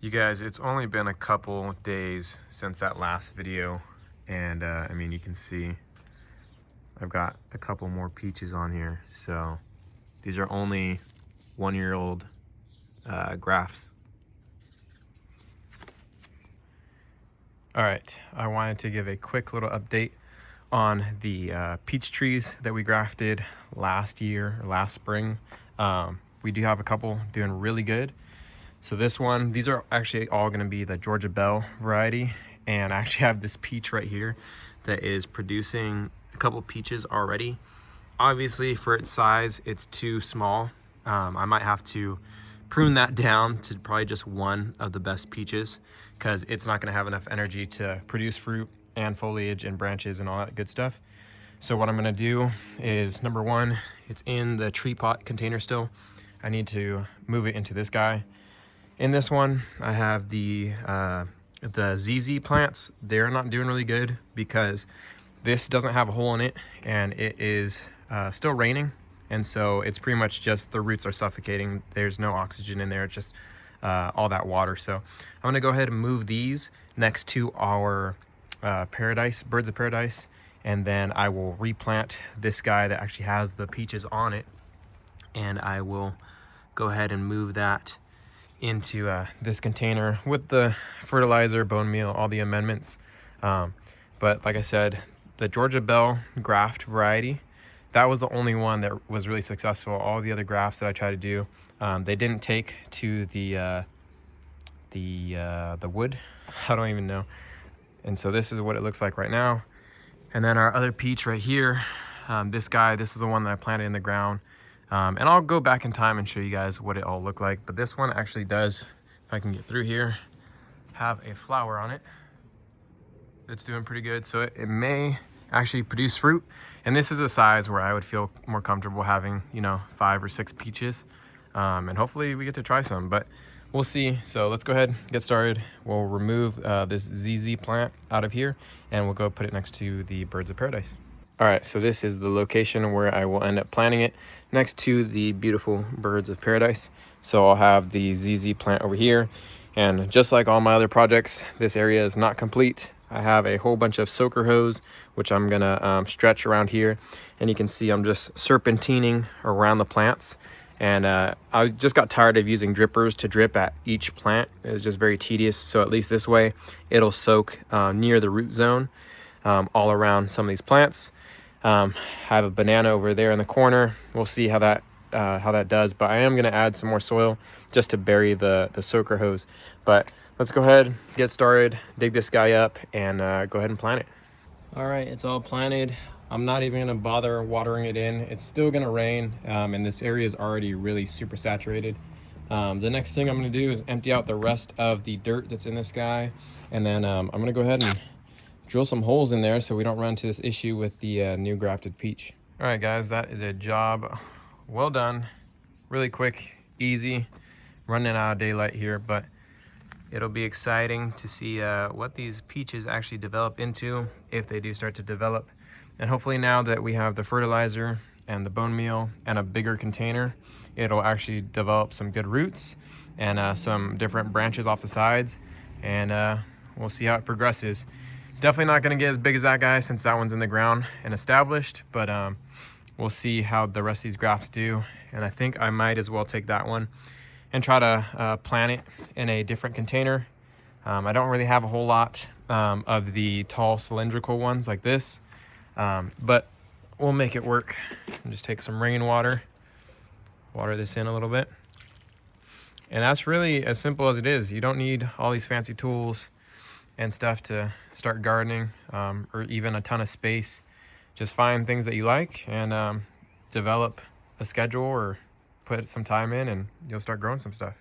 You guys, it's only been a couple days since that last video, and I mean, you can see I've got a couple more peaches on here. So these are only 1-year-old grafts. All right, I wanted to give a quick little update on the peach trees that we grafted last spring. We do have a couple doing really good. So these are actually all going to be the Georgia Belle variety, and I actually have this peach right here that is producing a couple peaches already. Obviously, for its size, it's too small. I might have to prune that down to probably just one of the best peaches, because it's not going to have enough energy to produce fruit and foliage and branches and all that good stuff. So what I'm going to do is, number one, it's in the tree pot container still. I need to move it into this guy. In this one, I have the ZZ plants. They're not doing really good because this doesn't have a hole in it, and it is still raining. And so it's pretty much just the roots are suffocating. There's no oxygen in there. It's just all that water. So I'm gonna go ahead and move these next to our birds of paradise. And then I will replant this guy that actually has the peaches on it. And I will go ahead and move that into this container with the fertilizer, bone meal, all the amendments. But like I said, the Georgia Belle graft variety, that was the only one that was really successful. All the other grafts that I tried to do, they didn't take to the wood. I don't even know. And so this is what it looks like right now. And then our other peach right here, this is the one that I planted in the ground. And I'll go back in time and show you guys what it all looked like. But this one actually does, if I can get through here, have a flower on it. It's doing pretty good. So it may actually produce fruit. And this is a size where I would feel more comfortable having, 5 or 6 peaches. And hopefully we get to try some, but we'll see. So let's go ahead and get started. We'll remove this ZZ plant out of here, and we'll go put it next to the birds of paradise. All right, so this is the location where I will end up planting it, next to the beautiful birds of paradise. So I'll have the ZZ plant over here. And just like all my other projects, this area is not complete. I have a whole bunch of soaker hose, which I'm gonna stretch around here. And you can see I'm just serpentining around the plants. And I just got tired of using drippers to drip at each plant. It was just very tedious. So at least this way, it'll soak near the root zone all around some of these plants. I have a banana over there in the corner. We'll see how that does, but I am going to add some more soil just to bury the soaker hose. But let's go ahead, get started, dig this guy up, and go ahead and plant it. All right, it's all planted. I'm not even going to bother watering it in. It's still going to rain, and this area is already really super saturated. The next thing I'm going to do is empty out the rest of the dirt that's in this guy, and then I'm going to go ahead and drill some holes in there so we don't run into this issue with the new grafted peach. All right, guys, that is a job well done. Really quick, easy, running out of daylight here, but it'll be exciting to see what these peaches actually develop into, if they do start to develop. And hopefully now that we have the fertilizer and the bone meal and a bigger container, it'll actually develop some good roots and some different branches off the sides, and we'll see how it progresses. It's definitely not going to get as big as that guy since that one's in the ground and established, but we'll see how the rest of these grafts do. And I think I might as well take that one and try to plant it in a different container. I don't really have a whole lot of the tall cylindrical ones like this, but we'll make it work. And just take some rainwater, water this in a little bit. And that's really as simple as it is. You don't need all these fancy tools and stuff to start gardening, or even a ton of space. Just find things that you like and develop a schedule or put some time in, and you'll start growing some stuff.